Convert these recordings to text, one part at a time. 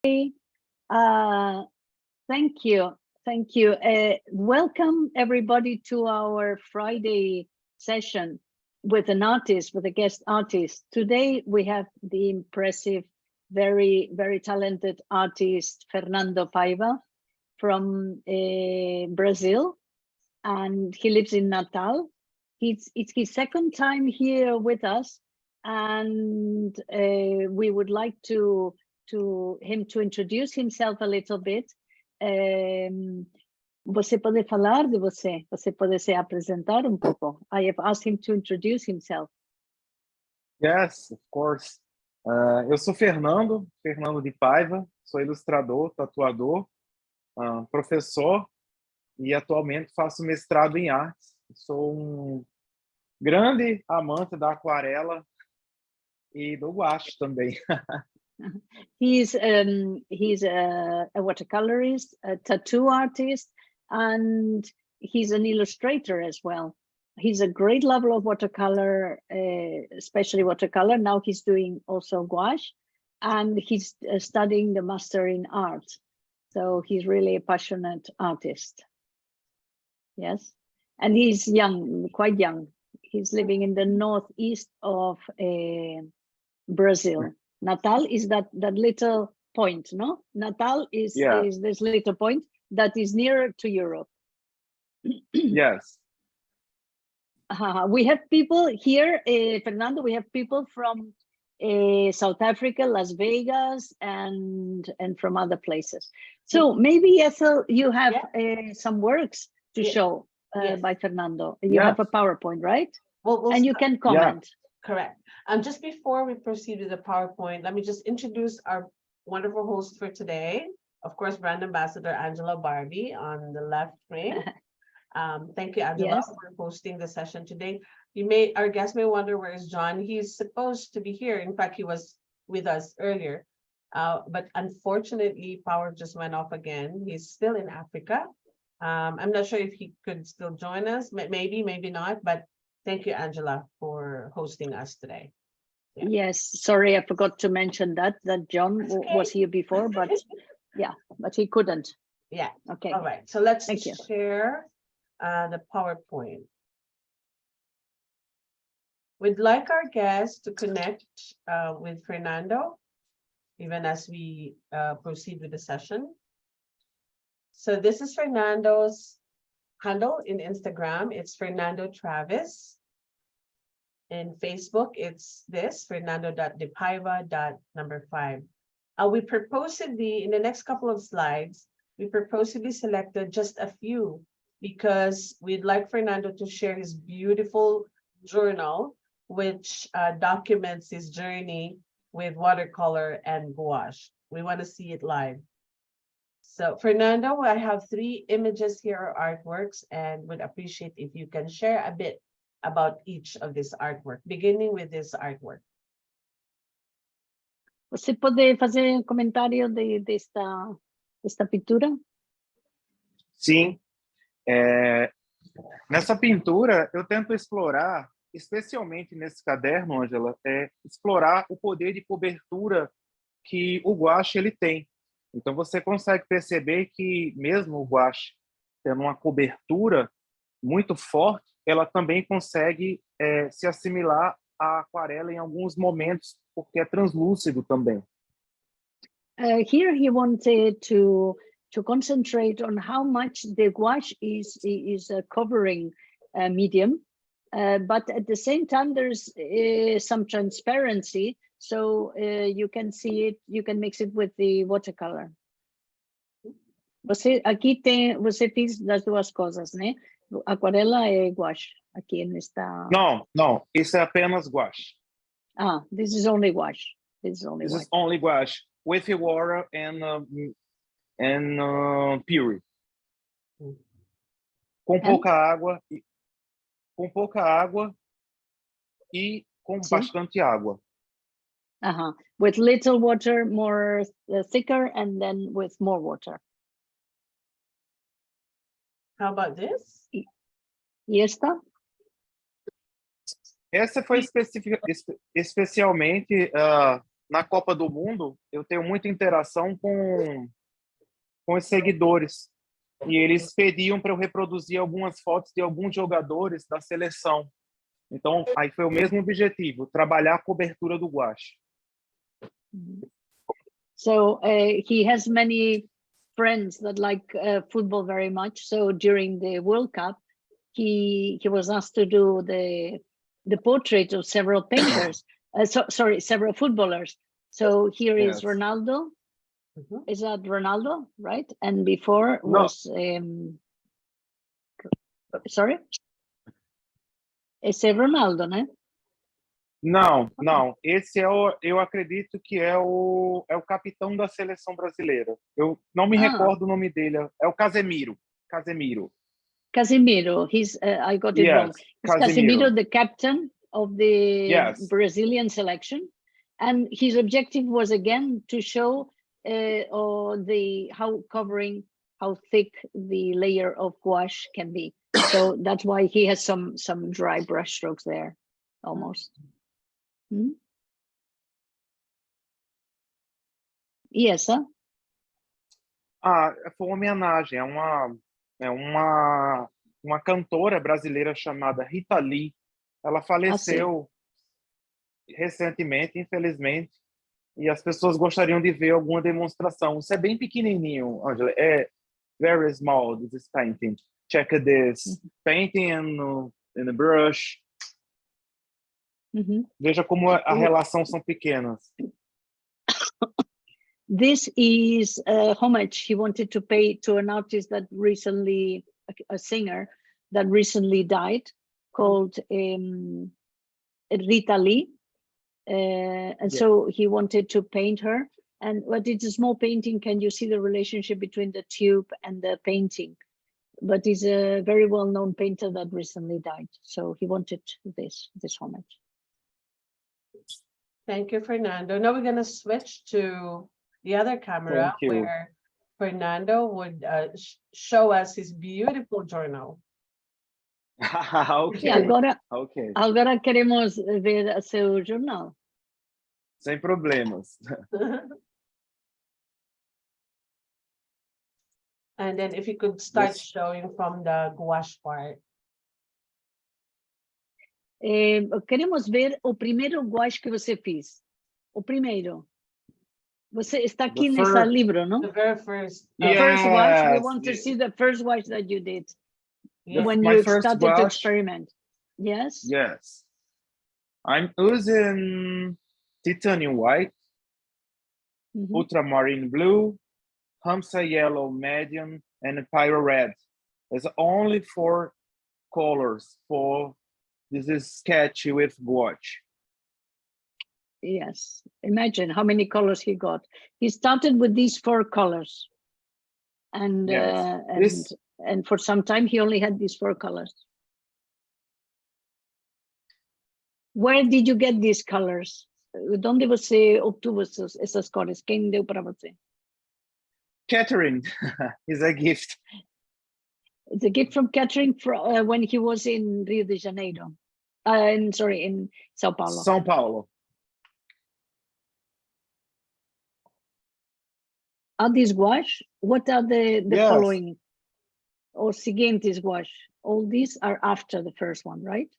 Uh, thank you. Thank you. Welcome everybody to our Friday session with an artist, with a guest artist. Today we have the impressive, very, very talented artist, Fernando Paiva from Brazil, and he lives in Natal. It's his second time here with us, and we would like him to introduce himself a little bit. Você pode falar de você? Você pode se apresentar um pouco? I have asked him to introduce himself. Yes, of course. Eu sou Fernando de Paiva, sou ilustrador, tatuador, professor e atualmente faço mestrado em artes. Sou um grande amante da aquarela e do guache também. He's a watercolorist, a tattoo artist, and he's an illustrator as well. He's a great lover of watercolor, especially watercolor. Now he's doing also gouache, and he's studying the master in art. So he's really a passionate artist. Yes, and he's young, quite young. He's living in the northeast of Brazil. Natal is that little point, no? Natal is this little point that is nearer to Europe. Yes. We have people here, Fernando, we have people from South Africa, Las Vegas, and from other places. So maybe, Ethel, you have some works to show by Fernando. You have a PowerPoint, right? And you can comment. Correct. Just before we proceed with the PowerPoint, let me just introduce our wonderful host for today. Of course, brand ambassador Angela Barbie on the left frame. Thank you, Angela, for hosting the session today. Our guest may wonder, where is John? He's supposed to be here. In fact, he was with us earlier, but unfortunately, power just went off again. He's still in Africa. I'm not sure if he could still join us. Maybe, maybe not. But thank you, Angela, for hosting us today. Yes, sorry, I forgot to mention that John was here before, but but he couldn't. Yeah. Okay. All right. So let's share the PowerPoint. We'd like our guests to connect with Fernando, even as we proceed with the session. So this is Fernando's handle in Instagram. It's Fernando Travis. In Facebook, it's this, Fernando.depaiva.5. We purposely, in the next couple of slides, we purposely selected just a few because we'd like Fernando to share his beautiful journal, which documents his journey with watercolor and gouache. We want to see it live. So Fernando, I have 3 images here, artworks, and would appreciate if you can share a bit about each of this artwork, beginning with this artwork. Você pode fazer um comentário desta pintura? Sim. Nessa pintura, eu tento explorar, especialmente nesse caderno, Angela, explorar o poder de cobertura que o gouache ele tem. Então, você consegue perceber que mesmo o gouache tendo uma cobertura muito forte, ela também consegue se assimilar à aquarela em alguns momentos, porque é translúcido também. Here he wanted to concentrate on how much the gouache is a covering medium, but at the same time there's some transparency, so you can see it, you can mix it with the watercolor. Você fez das duas coisas, né? Aquarela e gouache aqui nesta. Não, isso é apenas gouache. This is only gouache. This is only gouache with water and pure. Com pouca água e com bastante água. With little water, more thicker, and then with more water. How about this? E esta? Essa foi especialmente na Copa do Mundo, eu tenho muita interação com os seguidores. E eles pediam para eu reproduzir algumas fotos de alguns jogadores da seleção. Então, aí foi o mesmo objetivo, trabalhar a cobertura do gouache. So he has many friends that like football very much. So during the World Cup, he was asked to do the portrait of several painters. Several footballers. So here is Yes. Ronaldo. Is that Ronaldo, right? And before was sorry? Esse é Ronaldo, né? Não, não. Esse eu acredito que é o capitão da seleção brasileira. Eu não me recordo o nome dele. É o Casemiro. Casemiro. He's I got it wrong. It's Casemiro, the captain of the Brazilian selection, and his objective was again to show how thick the layer of gouache can be. So that's why he has some dry brush strokes there, almost. Yes, huh? Foi uma homenagem. É uma cantora brasileira chamada Rita Lee. Ela faleceu recentemente, infelizmente, e as pessoas gostariam de ver alguma demonstração. Isso é bem pequenininho, Angela. É very small, this painting. Check this. Painting in a brush. Veja como a relação são pequenas. This is a homage he wanted to pay to an artist that recently, a singer that recently died, called Rita Lee. And so he wanted to paint her. And what it's a small painting, can you see the relationship between the tube and the painting? But he's a very well-known painter that recently died. So he wanted this homage. Thank you, Fernando. Now we're going to switch to the other camera where Fernando would show us his beautiful journal. Okay. Agora queremos ver o seu jornal. Sem problemas. And then if you could start showing from the gouache part. Queremos ver o primeiro gouache que você fez. O primeiro. Você está aqui nesse livro, não? The very first. The first gouache. We want to see the first gouache that you did when you started to experiment. Yes? Yes. I'm using titanium white, ultramarine blue, Hamsa yellow medium, and pyro red. There's only 4 colors for this sketch with gouache. Yes, imagine how many colors he got. He started with these 4 colors, and and for some time he only had these 4 colors. Where did you get these colors? ¿Dónde você obtuvo essas cores? Quem deu para você? Catherine is a gift. It's a gift from Catherine when he was in Rio de Janeiro. In São Paulo. São Paulo. Are these gouache? What are the following? Or seguintes gouache? All these are after the first one, right?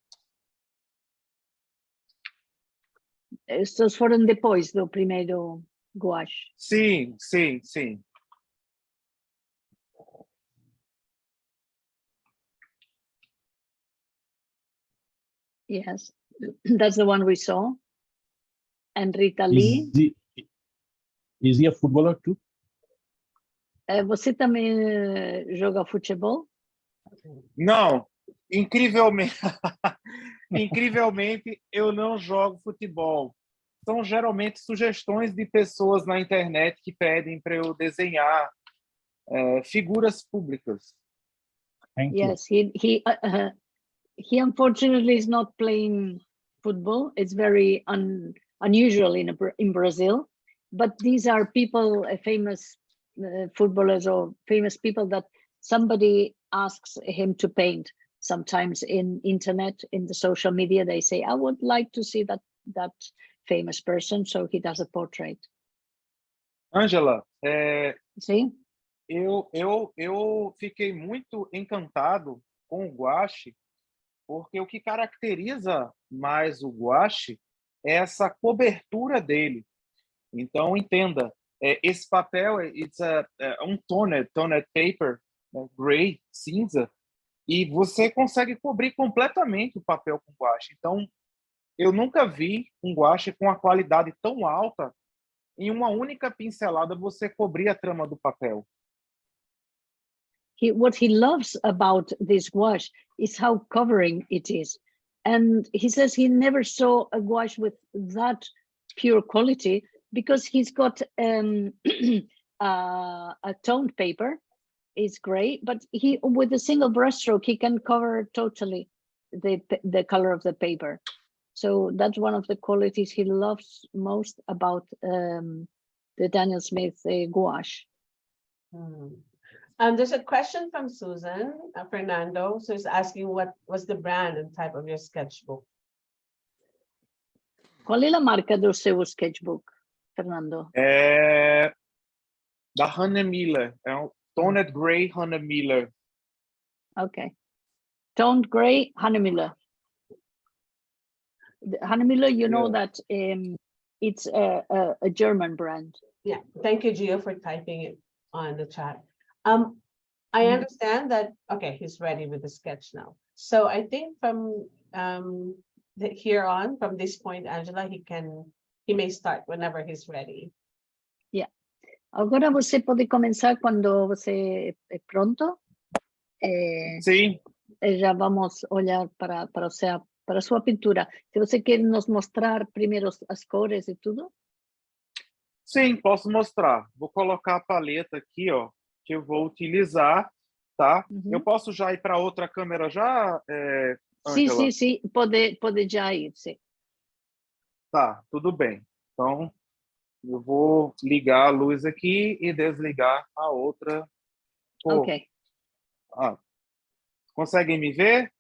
Estos foram depois do primeiro gouache. Sim. Yes, that's the one we saw. And Rita Lee. Is he a footballer too? Você também joga futebol? Não, incrivelmente, incrivelmente eu não jogo futebol. São geralmente sugestões de pessoas na internet que pedem para eu desenhar figuras públicas. Yes, he unfortunately is not playing football. It's very unusual in Brazil, but these are people, famous footballers or famous people that somebody asks him to paint. Sometimes in internet, in the social media, they say, I would like to see that famous person, so he does a portrait. Ângela, See? eu fiquei muito encantado com o gouache, porque o que caracteriza mais o gouache é essa cobertura dele. Então, entenda, esse papel é um toned paper, né, gray, cinza, e você consegue cobrir completamente o papel com gouache. Então, eu nunca vi um gouache com a qualidade tão alta, em uma única pincelada você cobrir a trama do papel. What he loves about this gouache is how covering it is. And he says he never saw a gouache with that pure quality because he's got a toned paper, is great, but he with a single brushstroke he can cover totally the color of the paper. So that's one of the qualities he loves most about the Daniel Smith gouache. There's a question from Susan Fernando. So is asking what was the brand and type of your sketchbook? Qual é a marca do seu sketchbook, Fernando? Da Hannah Miller, é um Toned Gray Hannah Miller. Okay. Toned gray, Hannah Miller. Hannah Miller, you know that it's a German brand. Yeah, thank you, Gio, for typing it on the chat. I understand that, okay, he's ready with the sketch now. So I think from here on, from this point, Angela, he may start whenever he's ready. Yeah. Agora você pode começar quando você é pronto. Sim. Já vamos olhar para a sua pintura. Se você quer nos mostrar primeiro as cores e tudo. Sim, posso mostrar. Vou colocar a paleta aqui, ó, que eu vou utilizar, tá? Eu posso já ir para outra câmera já, Ângela? Sim. Pode já ir, sim. Tá, tudo bem. Então, eu vou ligar a luz aqui e desligar a outra. Ok. Conseguem me ver?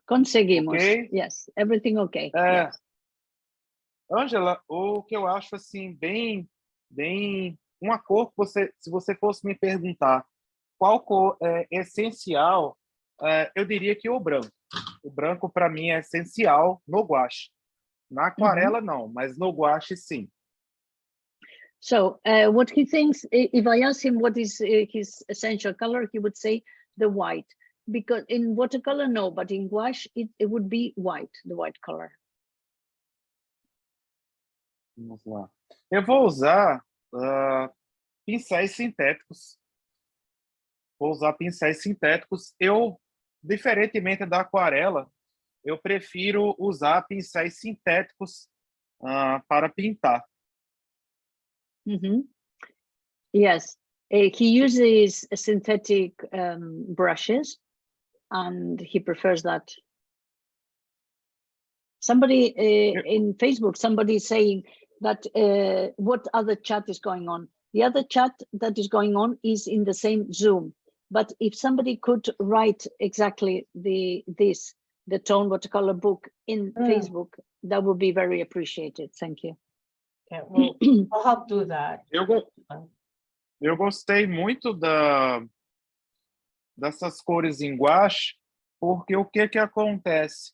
Conseguimos. Okay? Yes, everything okay. Yes. Ângela, o que eu acho assim bem uma cor que se você fosse me perguntar qual cor é essencial, eu diria que o branco. O branco para mim é essencial no gouache. Na aquarela não, mas no gouache sim. So what he thinks, if I ask him what is his essential color, he would say the white. Because in watercolor, no, but in gouache, it would be white, the white color. Vamos lá. Eu vou usar pincéis sintéticos. Eu, diferentemente da aquarela, eu prefiro usar pincéis sintéticos para pintar. Yes, he uses synthetic brushes, and he prefers that. Somebody in Facebook, somebody is saying that what other chat is going on? The other chat that is going on is in the same Zoom. But if somebody could write exactly the Tone Watercolor book in Facebook, that would be very appreciated. Thank you. Okay, well, I'll help do that. Eu gostei muito dessas cores em gouache, porque o que acontece?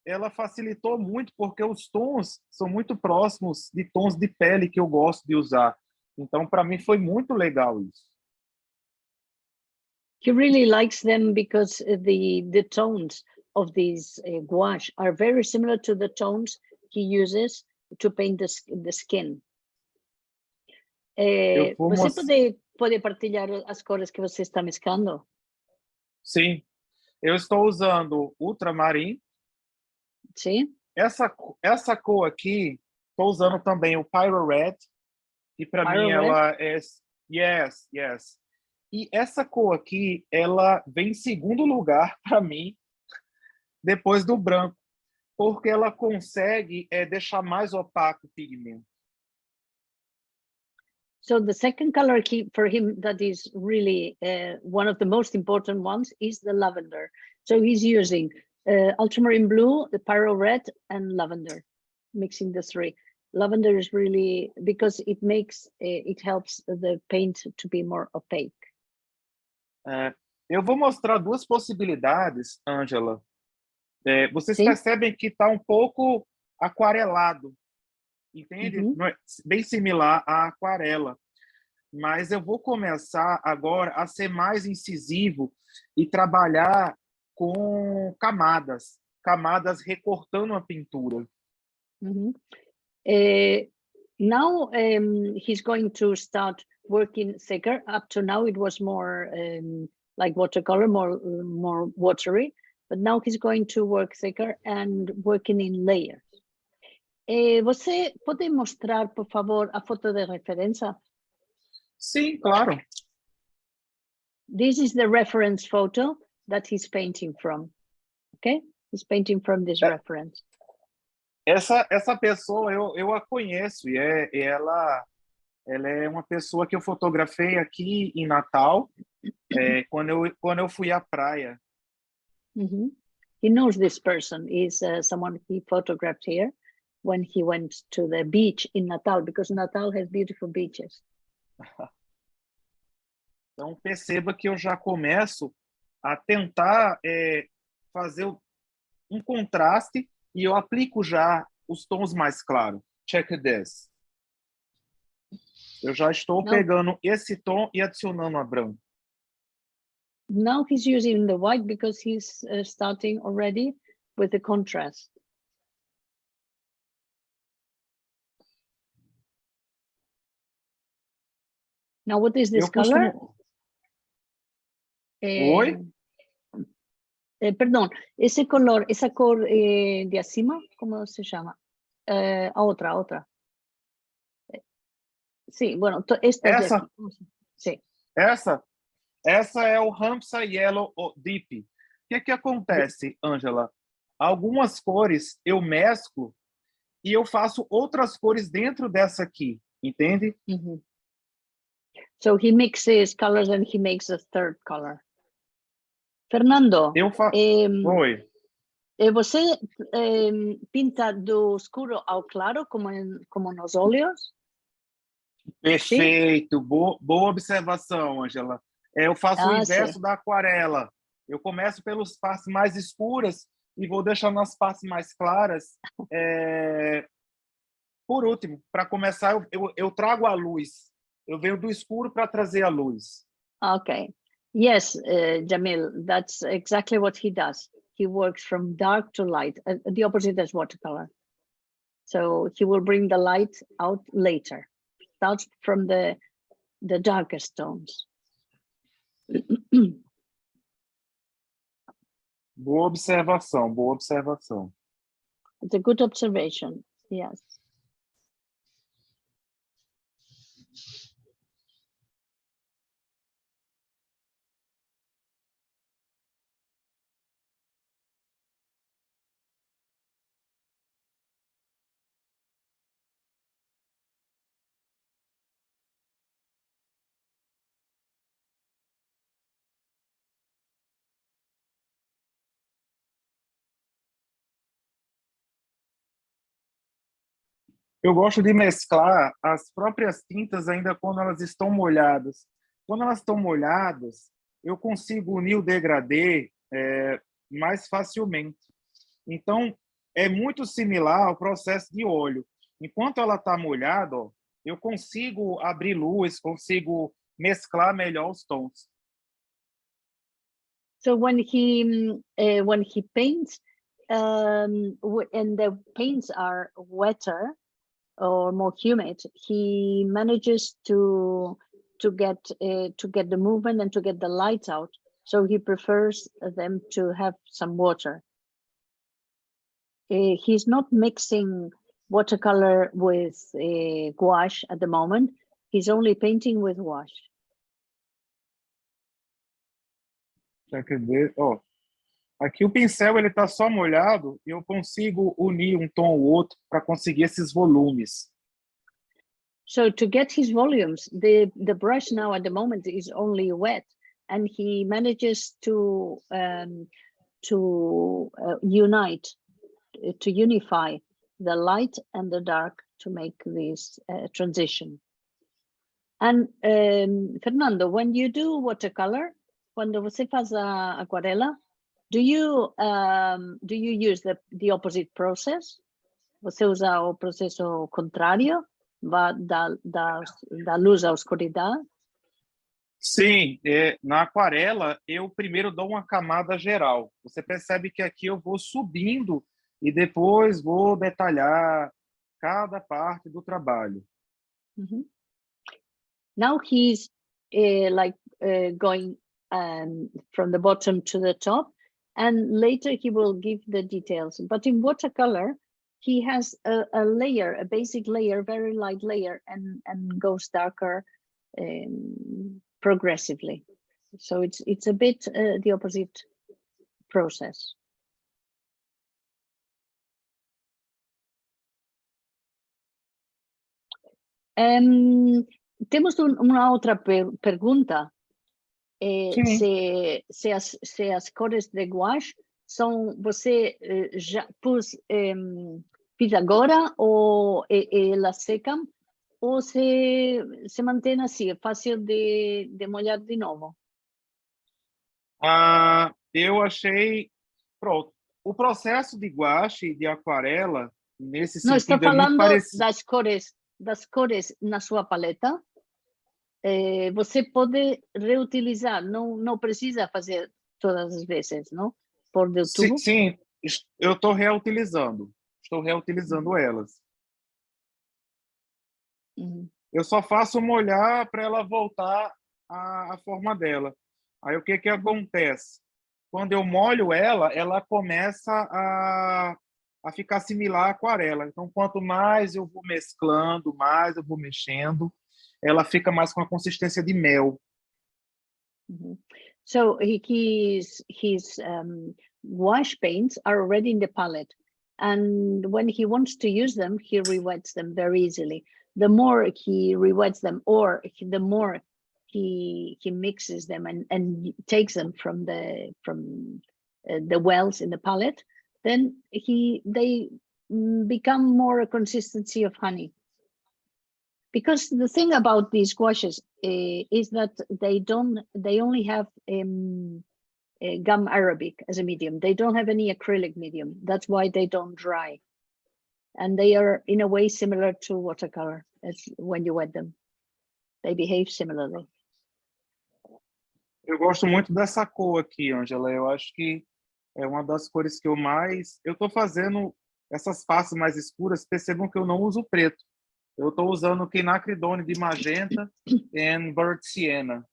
Ela facilitou muito, porque os tons são muito próximos de tons de pele que eu gosto de usar. Então, para mim, foi muito legal isso. He really likes them because the tones of these gouache are very similar to the tones he uses to paint the skin. Você pode partilhar as cores que você está mesclando? Sim, eu estou usando ultramarim. Sim. Essa cor aqui, estou usando também o Pyro Red, que para mim ela é yes. E essa cor aqui, ela vem em segundo lugar para mim, depois do branco, porque ela consegue deixar mais opaco o pigmento. So the second color for him that is really one of the most important ones is the lavender. So he's using ultramarine blue, the Pyro Red, and lavender. mixing the three. Lavender is really, because it makes, it helps the paint to be more opaque. Eu vou mostrar duas possibilidades, Ângela. Vocês Sim. percebem que está um pouco aquarelado, entende? Uhum. Não é bem similar à aquarela. Mas eu vou começar agora a ser mais incisivo e trabalhar com camadas recortando a pintura. Mhm. Now he's going to start working thicker. Up to now it was more like watercolor, more watery, but now he's going to work thicker and working in layers. Você pode mostrar, por favor, a foto de referência? Sim, claro. This is the reference photo that he's painting from. Okay, he's painting from this reference. Essa pessoa eu a conheço e ela é uma pessoa que eu fotografei aqui em Natal quando eu fui à praia. Mm-hmm. He knows this person is someone he photographed here when he went to the beach in Natal, because Natal has beautiful beaches. Então perceba que eu já começo a tentar fazer um contraste e eu aplico já os tons mais claros. Check this. Eu já estou pegando esse tom e adicionando a branco. Now he's using the white because he's starting already with the contrast. Now what is this color? Oi? Perdón, ese color, esa cor de acima, ¿cómo se llama? Otra. Sí, bueno, esta de Essa? aquí. Sí. Essa é o Ramsa Yellow Deep. O que acontece, Ângela? Algumas cores eu mesclo e eu faço outras cores dentro dessa aqui, entende? Mm-hmm. So he mixes colors and he makes a third color. Fernando, Oi. você pinta do escuro ao claro como nos óleos? Perfeito, boa observação, Ângela. Eu faço o inverso sim. da aquarela. Eu começo pelas partes mais escuras e vou deixando as partes mais claras. Por último, para começar, eu trago a luz. Eu venho do escuro para trazer a luz. Okay. Yes, Jamil, that's exactly what he does. He works from dark to light, the opposite as watercolor. So he will bring the light out later. Starts from the darkest tones. Boa observação. It's a good observation, yes. Eu gosto de mesclar as próprias tintas ainda quando elas estão molhadas. Quando elas estão molhadas, eu consigo unir o degradê mais facilmente. Então, é muito similar ao processo de óleo. Enquanto ela está molhada, eu consigo abrir luz, consigo mesclar melhor os tons. So when he paints, and the paints are wetter or more humid, he manages to get the movement and to get the light out. So he prefers them to have some water. He's not mixing watercolor with gouache at the moment. He's only painting with gouache. Aqui o pincel ele está só molhado e eu consigo unir um tom ao outro para conseguir esses volumes. So to get his volumes, the brush now at the moment is only wet, and he manages to unite, to unify the light and the dark to make this transition. And Fernando, when you do watercolor, quando você faz a aquarela, do you use the opposite process? Você usa o processo contrário, da luz à escuridão? Sim, na aquarela eu primeiro dou uma camada geral. Você percebe que aqui eu vou subindo e depois vou detalhar cada parte do trabalho. Mm-hmm. Now he's going from the bottom to the top, and later he will give the details. But in watercolor, he has a layer, a basic layer, very light layer, and goes darker progressively. So it's a bit the opposite process. Temos uma outra pergunta. Se as cores de gouache são, você já fiz agora ou elas secam, ou se mantém assim, é fácil de molhar de novo? Eu achei, pronto, o processo de gouache e de aquarela, nesse Não, estou sentido, é muito falando parecido. das cores na sua paleta. Você pode reutilizar, não precisa fazer todas as vezes, não? Por do tubo? Sim, eu estou reutilizando elas. Uhum. Eu só faço molhar para ela voltar à forma dela. Aí o que acontece? Quando eu molho ela começa a ficar similar à aquarela. Então, quanto mais eu vou mesclando, mais eu vou mexendo, ela fica mais com a consistência de mel. Mm-hmm. So his wash paints are already in the palette, and when he wants to use them, he rewets them very easily. The more he rewets them, or the more he mixes them and takes them from the wells in the palette, then they become more a consistency of honey. Because the thing about these gouaches is that they only have gum arabic as a medium. They don't have any acrylic medium. That's why they don't dry. And they are in a way similar to watercolor as when you wet them. They behave similarly. Eu gosto muito dessa cor aqui, Ângela. Eu acho que é uma das cores que eu mais... Eu estou fazendo essas faces mais escuras, percebam que eu não uso preto. Eu estou usando quinacridone de magenta e burnt sienna.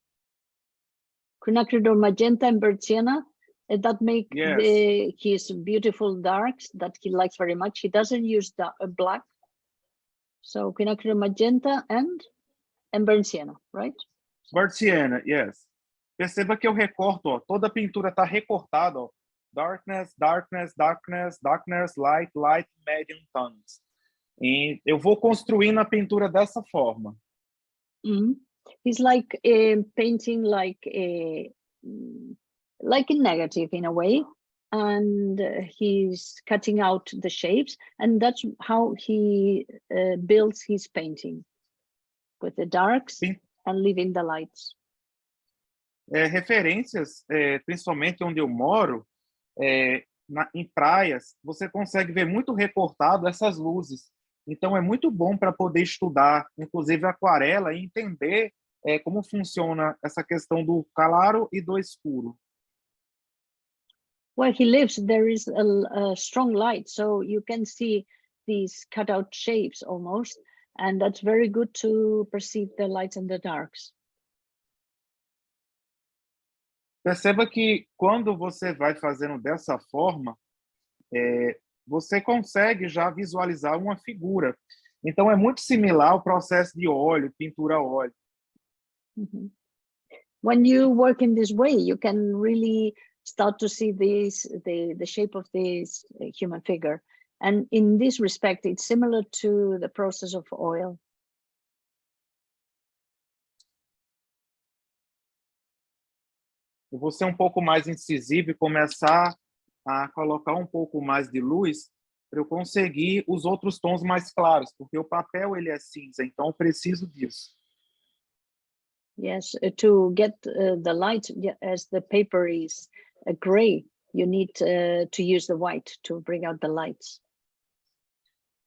Quinacridone magenta and burnt sienna, that make Yes. his beautiful darks that he likes very much. He doesn't use black. So quinacridone magenta and burnt sienna, right? Burnt sienna, yes. Perceba que eu recorto, ó, toda a pintura está recortada, ó. Darkness, darkness, darkness, darkness, light, light, medium tones. E eu vou construindo a pintura dessa forma. Mm-hmm. He's like painting like in negative in a way, and he's cutting out the shapes, and that's how he builds his painting, with the darks Sim. and leaving the lights. Referências, principalmente onde eu moro, em praias, você consegue ver muito recortado essas luzes. Então, é muito bom para poder estudar, inclusive aquarela, e entender como funciona essa questão do claro e do escuro. Where he lives, there is a strong light, so you can see these cut-out shapes almost, and that's very good to perceive the lights and the darks. Perceba que quando você vai fazendo dessa forma, você consegue já visualizar uma figura. Então, é muito similar ao processo de óleo, pintura a óleo. Mm-hmm. When you work in this way, you can really start to see the shape of this human figure. And in this respect, it's similar to the process of oil. Eu vou ser um pouco mais incisivo e começar a colocar um pouco mais de luz. para eu conseguir os outros tons mais claros, porque o papel ele é cinza, então eu preciso disso. Yes, to get the light, as the paper is gray, you need to use the white to bring out the lights.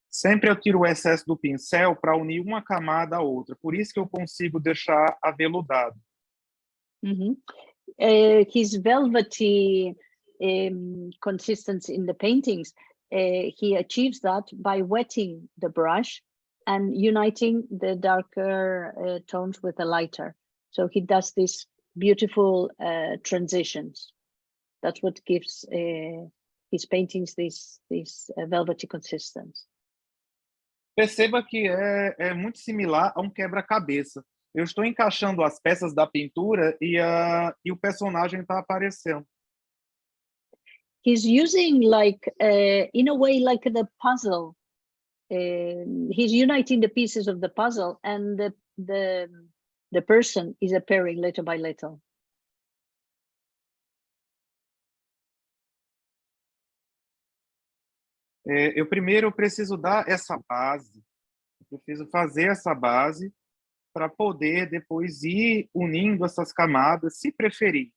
Sempre eu tiro o excesso do pincel para unir uma camada à outra, por isso que eu consigo deixar aveludado. His velvety consistency in the paintings, he achieves that by wetting the brush and uniting the darker tones with the lighter. So he does these beautiful transitions. That's what gives his paintings this velvety consistency. Perceba que é muito similar a um quebra-cabeça. Eu estou encaixando as peças da pintura e o personagem está aparecendo. He's using like, in a way, like the puzzle. He's uniting the pieces of the puzzle, and the person is appearing little by little. Primeiro eu preciso dar essa base, eu preciso fazer essa base para poder depois ir unindo essas camadas, se preferir.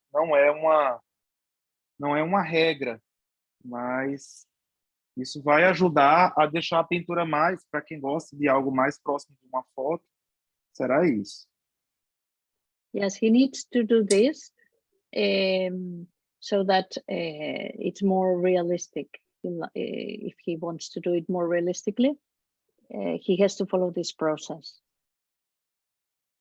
Não é uma regra, mas isso vai ajudar a deixar a pintura mais, para quem gosta de algo mais próximo de uma foto, será isso. Yes, he needs to do this so that it's more realistic. If he wants to do it more realistically, he has to follow this process.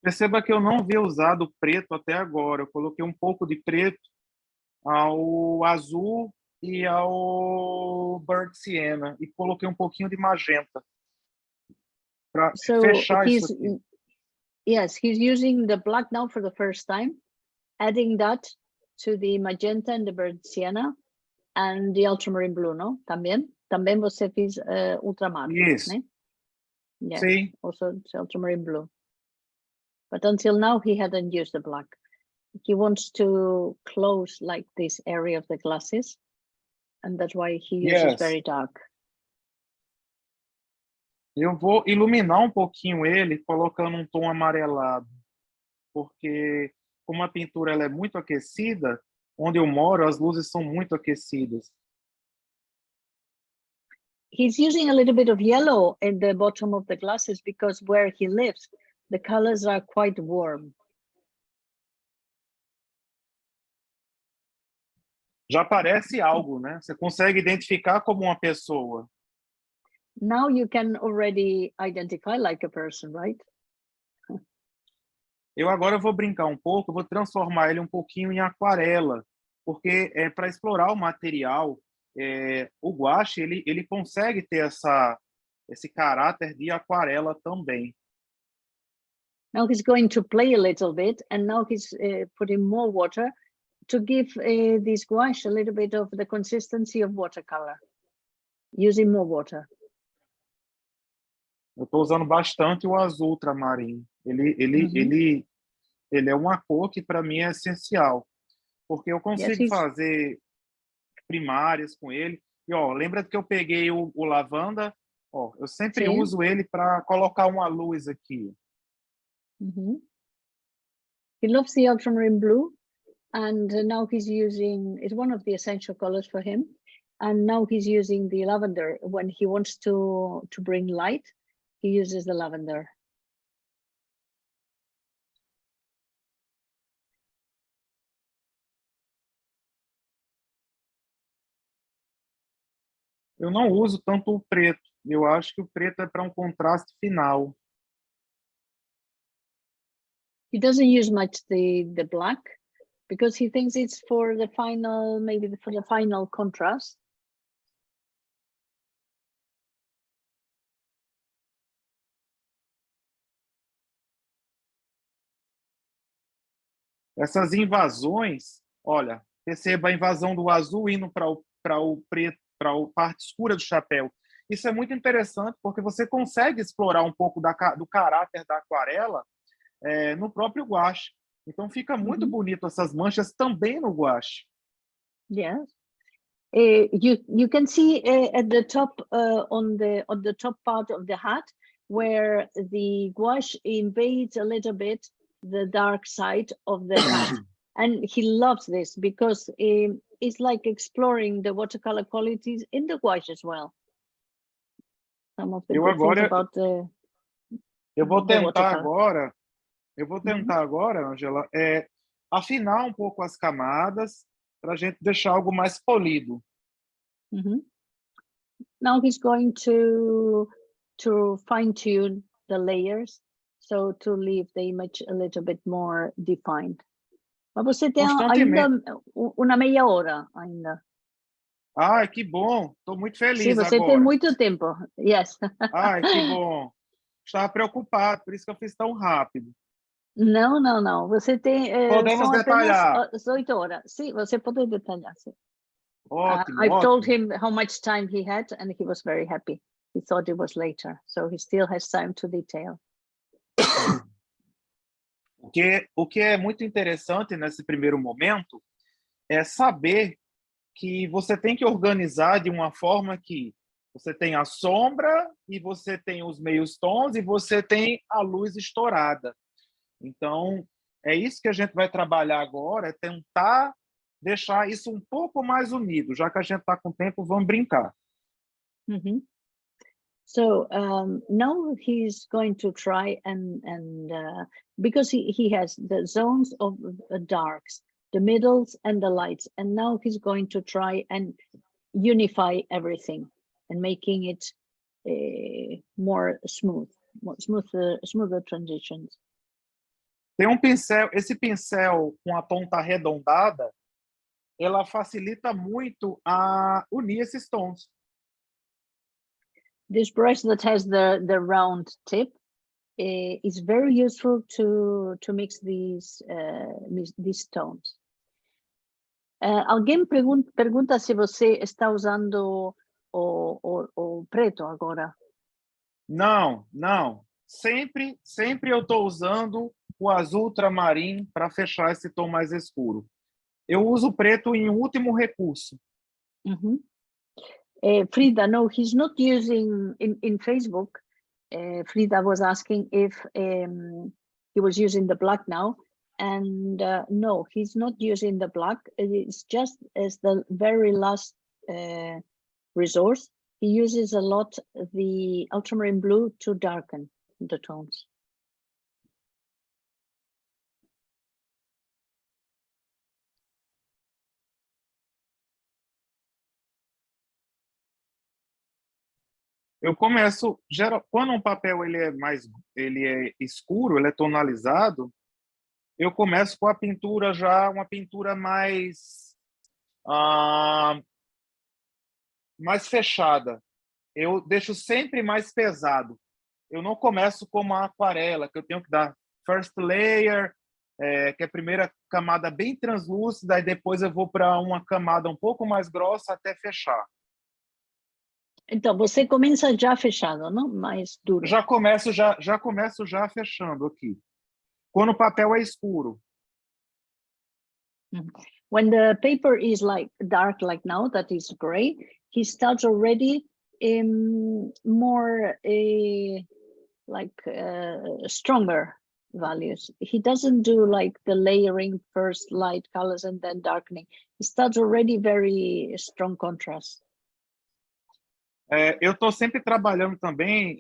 Perceba que eu não havia usado preto até agora. Eu coloquei um pouco de preto ao azul e ao burnt sienna e coloquei um pouquinho de magenta para fechar isso aqui. Yes, he's using the black now for the first time, adding that to the magenta and the burnt sienna and the ultramarine blue, no? Também você fez ultramar, Isso. né? Yes, Sim. also ultramarine blue. But until now, he hadn't used the black. He wants to close like this area of the glasses, and that's why he uses very dark. Eu vou iluminar um pouquinho ele, colocando um tom amarelado, porque como a pintura ela é muito aquecida, onde eu moro as luzes são muito aquecidas. He's using a little bit of yellow in the bottom of the glasses because where he lives, the colors are quite warm. Já parece algo, né? Você consegue identificar como uma pessoa. Now you can already identify like a person, right? Eu agora vou brincar um pouco, vou transformar ele um pouquinho em aquarela, porque para explorar o material, o gouache ele consegue ter esse caráter de aquarela também. Now he's going to play a little bit, and now he's putting more water to give this gouache a little bit of the consistency of watercolor, using more water. Eu estou usando bastante o azul ultramarino. Ele é uma cor que para mim é essencial, porque eu consigo fazer primárias com ele. E ó, lembra que eu peguei o lavanda? Ó, eu sempre uso ele para colocar uma luz aqui. He loves the ultramarine blue, and now he's using, it's one of the essential colors for him, and now he's using the lavender. When he wants to bring light, he uses the lavender. Eu não uso tanto o preto. Eu acho que o preto é para um contraste final. He doesn't use much the black because he thinks it's for the final, maybe for the final contrast. Essas invasões, olha, perceba a invasão do azul indo para o preto, para a parte escura do chapéu. Isso é muito interessante porque você consegue explorar um pouco do caráter da aquarela no próprio gouache. Então fica muito bonito essas manchas também no gouache. Yes. You can see at the top on the top part of the hat where the gouache invades a little bit the dark side of the hat, and he loves this because it's like exploring the watercolor qualities in the gouache as well. Some of the Eu good things agora- about the Eu vou the tentar watercolor. agora, Angela, afinar um pouco as camadas para a gente deixar algo mais polido. Mhm. Now he's going to fine tune the layers, so to leave the image a little bit more defined. Mas você tem ainda uma meia hora ainda. Ai, que bom! Estou muito Sim, feliz você agora. tem muito tempo. Yes. Ai, que bom! Estava preocupado, por isso que eu fiz tão rápido. Não, não, não. Você tem Podemos são detalhar. apenas 8 horas. Sim, você pode detalhar. Sim. Ótimo, I've told ótimo. him how much time he had, and he was very happy. He thought it was later, so he still has time to detail. O que é muito interessante nesse primeiro momento é saber que você tem que organizar de uma forma que você tem a sombra e você tem os meios tons e você tem a luz estourada. Então, é isso que a gente vai trabalhar agora, é tentar deixar isso um pouco mais unido. Já que a gente está com tempo, vamos brincar. Mm-hmm. So now he's going to try and because he has the zones of darks, the middles and the lights, and now he's going to try and unify everything and making it more smoother transitions. Tem um pincel, esse pincel com a ponta arredondada, ela facilita muito a unir esses tons. This brush that has the round tip is very useful to mix these tones. Alguém pergunta se você está usando o preto agora. Não, não. Sempre eu estou usando o azul ultramarim para fechar esse tom mais escuro. Eu uso o preto em último recurso. Mm-hmm. Frida, no, he's not using in Facebook. Frida was asking if he was using the black now, and no, he's not using the black. It's just as the very last resource. He uses a lot the ultramarine blue to darken the tones. Eu começo, quando um papel ele é escuro, ele é tonalizado, eu começo com a pintura já, uma pintura mais fechada. Eu deixo sempre mais pesado. Eu não começo como a aquarela, que eu tenho que dar first layer, que é a primeira camada bem translúcida, e depois eu vou para uma camada um pouco mais grossa até fechar. Então, você começa já fechado, não? Mais duro. Já começo fechando aqui. Quando o papel é escuro. When the paper is like dark, like now, that is gray, he starts already more stronger values. He doesn't do like the layering, first light colors and then darkening. He starts already very strong contrast. Eu estou sempre trabalhando também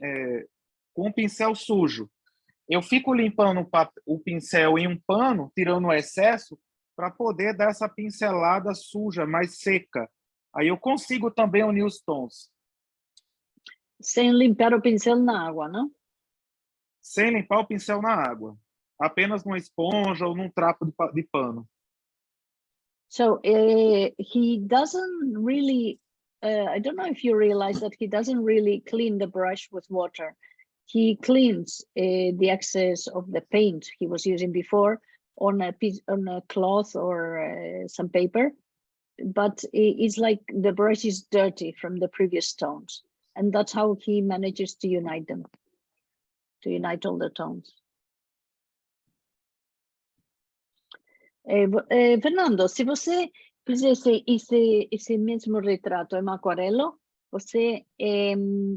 com um pincel sujo. Eu fico limpando o pincel em um pano, tirando o excesso, para poder dar essa pincelada suja, mais seca. Aí eu consigo também unir os tons. Sem limpar o pincel na água, não? Sem limpar o pincel na água. Apenas numa esponja ou num trapo de pano. So he doesn't really, I don't know if you realize that he doesn't really clean the brush with water. He cleans the excess of the paint he was using before on a cloth or some paper, but it's like the brush is dirty from the previous tones, and that's how he manages to unite them, to unite all the tones. Fernando, se você Fiz esse mesmo retrato em aquarelo, você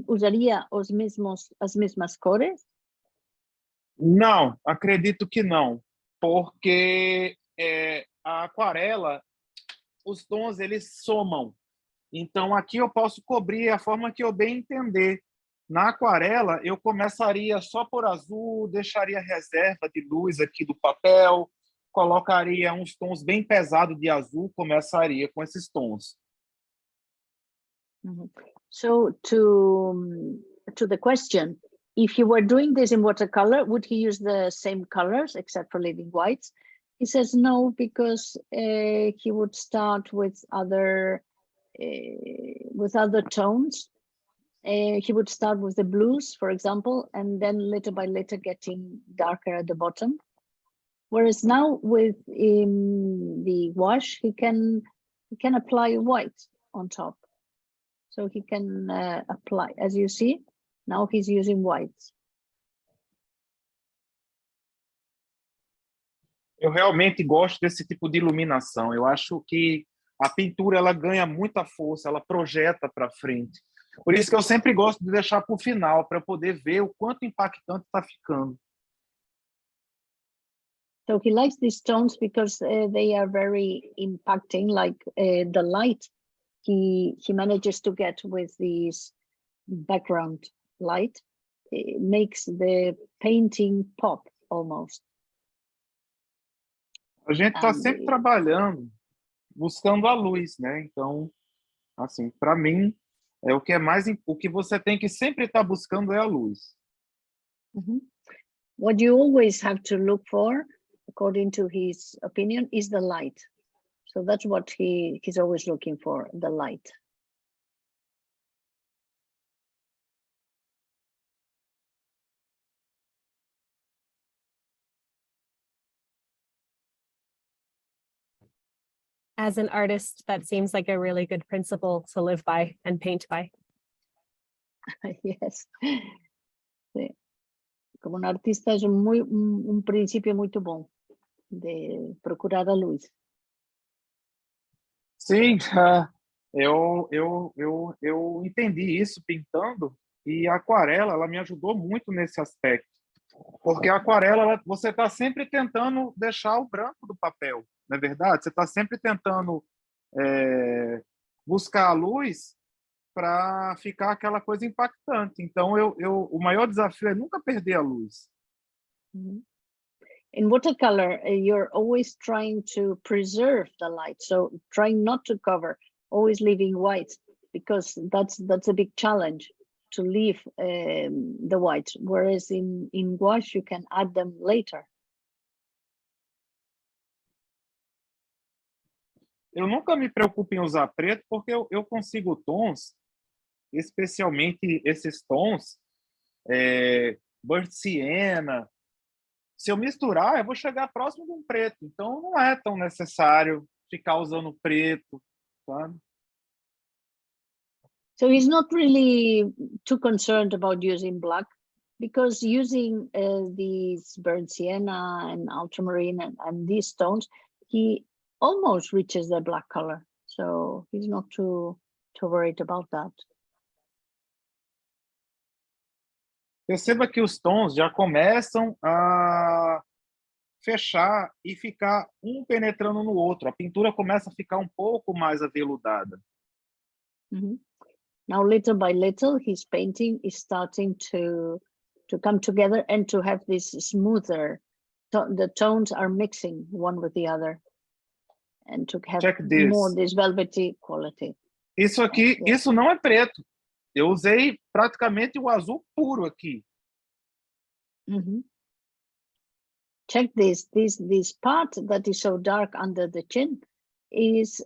usaria as mesmas cores? Não, acredito que não, porque a aquarela, os tons eles somam. Então aqui eu posso cobrir a forma que eu bem entender. Na aquarela eu começaria só por azul, deixaria reserva de luz aqui do papel, colocaria uns tons bem pesados de azul, começaria com esses tons. Mhm. So to the question, if you were doing this in watercolor, would he use the same colors except for leaving whites? He says no, because he would start with other tones. He would start with the blues, for example, and then little by little getting darker at the bottom. Whereas now with the wash, he can apply white on top. So he can apply, as you see, now he's using whites. Eu realmente gosto desse tipo de iluminação. Eu acho que a pintura ela ganha muita força, ela projeta para frente. Por isso que eu sempre gosto de deixar para o final, para eu poder ver o quanto impactante está ficando. So he likes these tones because they are very impacting, like the light he manages to get with this background light. It makes the painting pop almost. A gente está sempre trabalhando, buscando a luz, né? Então, assim, para mim, o que você tem que sempre estar buscando é a luz. What you always have to look for, according to his opinion, is the light. So that's what he's always looking for, the light. As an artist, that seems like a really good principle to live by and paint by. Yes. Sí. Como un artista es un principio muito bom de procurar a luz. Sim, eu entendi isso pintando e a aquarela ela me ajudou muito nesse aspecto. Porque a aquarela, você está sempre tentando deixar o branco do papel, não é verdade? Você está sempre tentando buscar a luz para ficar aquela coisa impactante. Então, o maior desafio é nunca perder a luz. In watercolor, you're always trying to preserve the light, so trying not to cover, always leaving white, because that's a big challenge to leave the white, whereas in gouache you can add them later. Eu nunca me preocupo em usar preto porque eu consigo tons, especialmente esses tons, burnt sienna. Se eu misturar, eu vou chegar próximo de um preto. Então, não é tão necessário ficar usando preto, sabe? So he's not really too concerned about using black, because using these burnt sienna and ultramarine and these tones, he almost reaches the black color. So he's not too worried about that. Perceba que os tons já começam a fechar e ficar um penetrando no outro. A pintura começa a ficar um pouco mais aveludada. Now, little by little, his painting is starting to come together and to have this smoother. The tones are mixing one with the other, and to have more this velvety quality. Isso aqui, isso não é preto. Eu usei praticamente o azul puro aqui. Check this part that is so dark under the chin is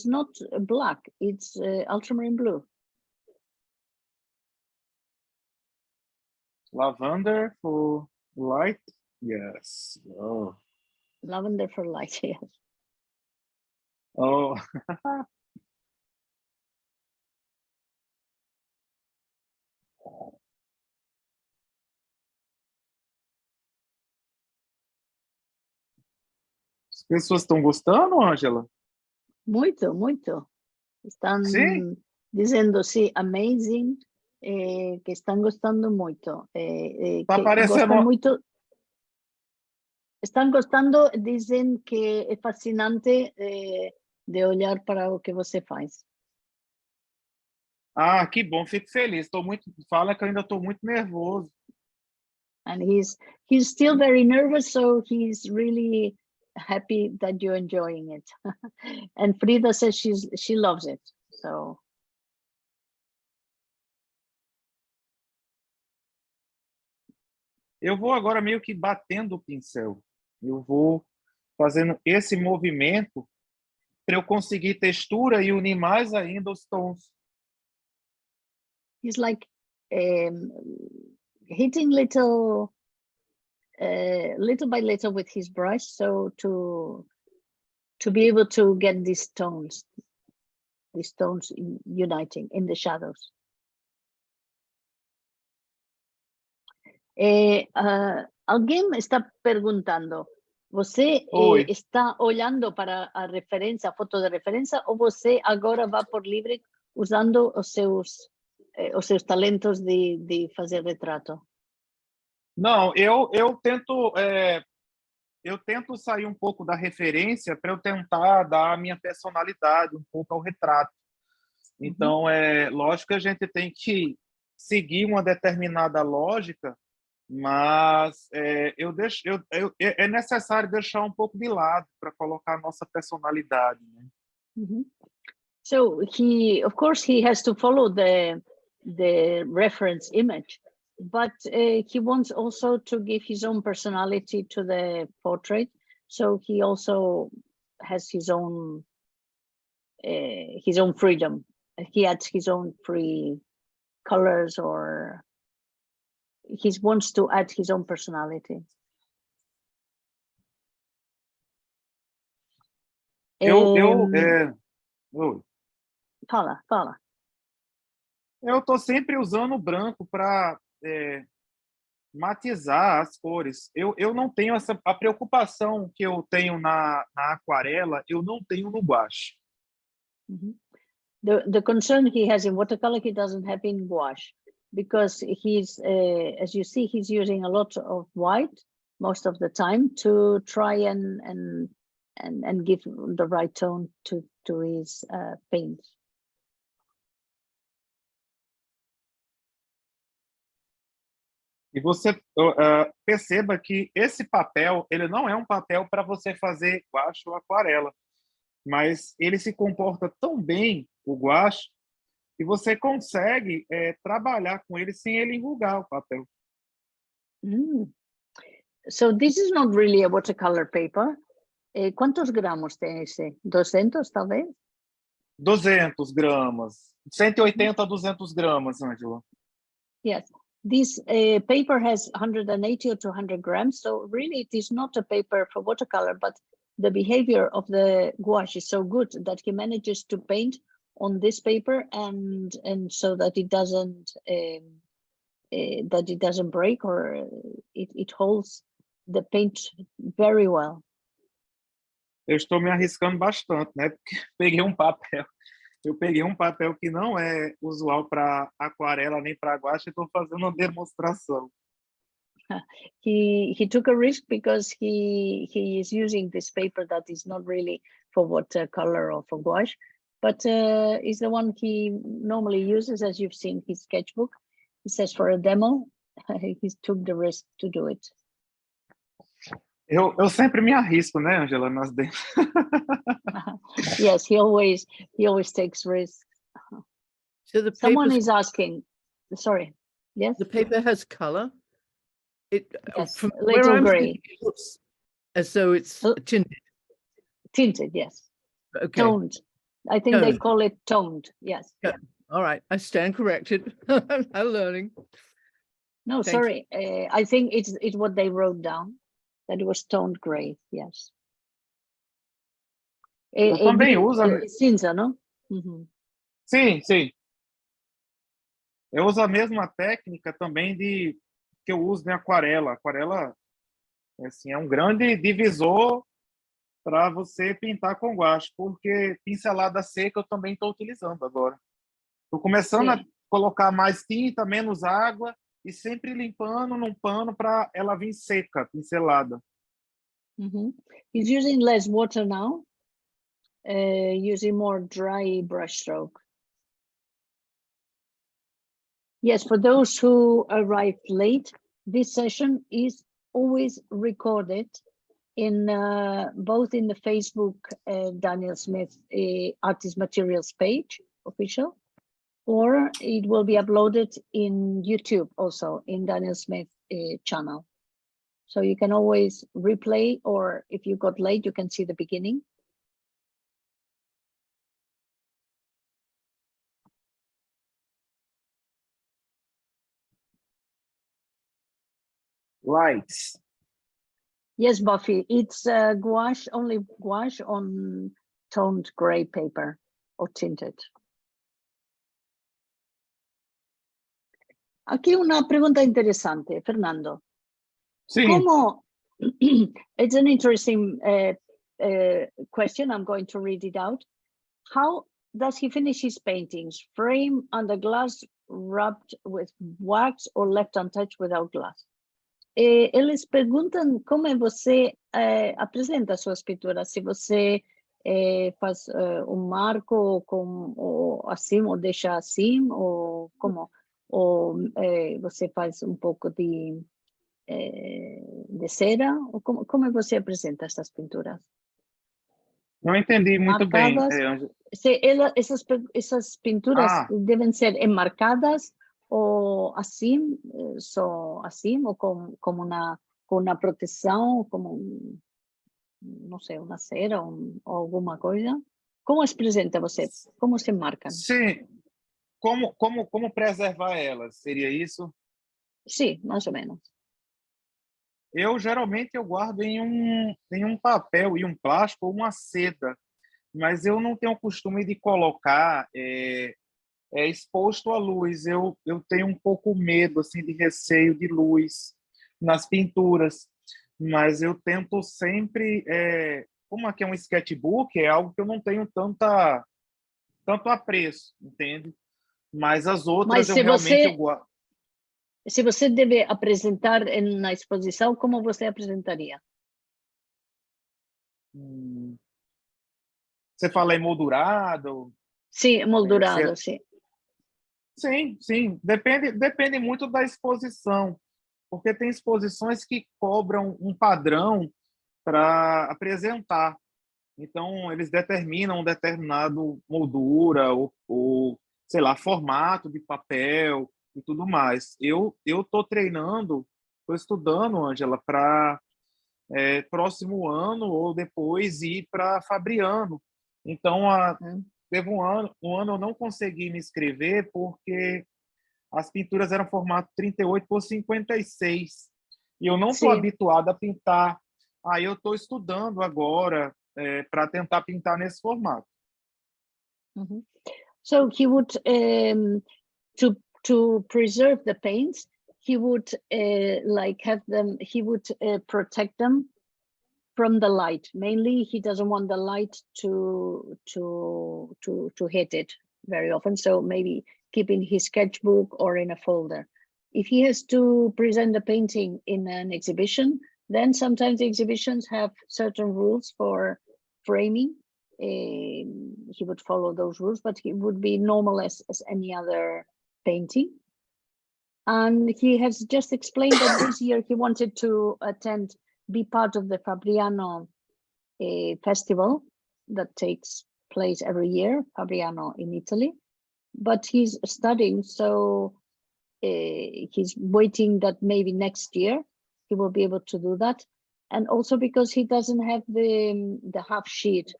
not black, it's ultramarine blue. Lavender for light, yes. Oh. Lavender for light, yes. Oh. As pessoas estão gostando, Ângela? Muito, muito. Están Sim? dizendo, sí, amazing, que están gostando muito. Tá Que parecendo... gostam muito. Estão gostando, dizem que é fascinante de olhar para o que você faz. Ah, que bom, fico feliz. Tô muito... Fala que eu ainda estou muito nervoso. And he's still very nervous, so he's really happy that you're enjoying it. And Frida says she loves it. So Eu vou agora meio que batendo o pincel. Eu vou fazendo esse movimento para eu conseguir textura e unir mais ainda os tons. he's like hitting little by little with his brush, so to be able to get these tones uniting in the shadows. Alguém está perguntando, você Oi. está olhando para a referência, a foto de referência, ou você agora vai por livre usando os seus talentos de fazer retrato? Não, eu tento sair um pouco da referência para eu tentar dar a minha personalidade um pouco ao retrato. Então, é lógico que a gente tem que seguir uma determinada lógica, mas é necessário deixar um pouco de lado para colocar a nossa personalidade, né? So of course, he has to follow the reference image, but he wants also to give his own personality to the portrait. So he also has his own freedom. He adds his own free colors, or he wants to add his own personality. Fala. Eu estou sempre usando o branco para matizar as cores. Eu não tenho a preocupação que eu tenho na aquarela, eu não tenho no gouache. The concern he has in watercolor, he doesn't have in gouache, because he's, as you see, he's using a lot of white most of the time to try and give the right tone to his paint. E você perceba que esse papel, ele não é um papel para você fazer gouache ou aquarela, mas ele se comporta tão bem, o gouache, que você consegue trabalhar com ele sem ele enrugar o papel. So this is not really a watercolor paper. ¿Cuántos gramos tem esse? 200, talvez? 200 gramas. 180 a 200 gramas, Ângela. Yes. This paper has 180 or 200 grams, so really it is not a paper for watercolor, but the behavior of the gouache is so good that he manages to paint on this paper and so that it doesn't break, or it holds the paint very well. Eu estou me arriscando bastante, né? Porque eu peguei um papel que não é usual para aquarela nem para gouache e estou fazendo uma demonstração. He took a risk because he is using this paper that is not really for watercolor or for gouache, but is the one he normally uses, as you've seen his sketchbook. He says for a demo, he took the risk to do it. Eu sempre me arrisco, né, Ângela, nas demos. Yes, he always takes risks. So the Someone paper's- is asking, sorry, yes? The paper has color. Yes, From a where little I'm gray. sitting, it looks as though it's tinted. Tinted, yes. Okay. Toned. I think they Toned. call it toned, yes. Yeah. All right, I stand corrected. I'm learning. No, Thank sorry. I think it's what they wrote down, that it was toned gray, yes. Eu também uso. Cinza, não? Sim, sim. Eu uso a mesma técnica também que eu uso em aquarela. Aquarela assim, é um grande divisor para você pintar com guache, porque pincelada seca eu também estou utilizando agora. Estou começando a Sim. colocar mais tinta, menos água e sempre limpando num pano para ela vir seca, pincelada. Mhm. He's using less water now, using more dry brushstroke. Yes, for those who arrived late, this session is always recorded in both in the Facebook Daniel Smith Artist Materials page, official, or it will be uploaded in YouTube also in Daniel Smith channel. So you can always replay, or if you got late, you can see the beginning. Lights. Yes, Buffy, it's gouache, only gouache on toned gray paper or tinted. Aquí una pregunta interesante, Fernando. Sim, ¿Cómo? It's an interesting question. I'm going to read it out. How does he finish his paintings? Frame under glass, wrapped with wax, or left untouched without glass? Eles perguntam como você apresenta suas pinturas, se você faz marco ou assim, ou deixa assim, ou como, ou você faz pouco de cera, ou como você apresenta essas pinturas? não entendi muito bem. Marcadas? Ângela. Se essas pinturas devem ser enmarcadas ou assim, só assim, ou com uma proteção, como, não sei, uma cera ou alguma coisa? Como se apresenta você? Como se marcam? Sim, como preservar elas? Seria isso? Sim, mais ou menos. Eu geralmente eu guardo em um papel e um plástico ou uma seda, mas eu não tenho o costume de colocar exposto à luz. Eu tenho um pouco medo, assim, de receio de luz nas pinturas, mas eu tento sempre, como aqui é um sketchbook, é algo que eu não tenho tanto apreço, entende? Mas as outras Mas eu realmente guardo. se você deve apresentar na exposição, como você apresentaria? Você fala emoldurado? Sim, moldurado, sim. Sim. Depende muito da exposição, porque tem exposições que cobram um padrão para apresentar. Então, eles determinam um determinado moldura ou, sei lá, formato de papel e tudo mais. Eu estou treinando, estou estudando, Ângela, para próximo ano ou depois ir para Fabriano. Então, teve um ano eu não consegui me inscrever porque as pinturas eram formato 38 por 56 e eu não estou habituado a pintar. Aí eu estou estudando agora para tentar pintar nesse formato. So he would to preserve the paints, he would like have them, he would protect them from the light. Mainly, he doesn't want the light to hit it very often. So maybe keep in his sketchbook or in a folder. If he has to present the painting in an exhibition, then sometimes the exhibitions have certain rules for framing. He would follow those rules, but it would be normal as any other painting. And he has just explained that this year he wanted to be part of the Fabriano festival that takes place every year, Fabriano in Italy. But he's studying, so he's waiting that maybe next year he will be able to do that. And also because he doesn't have the half sheet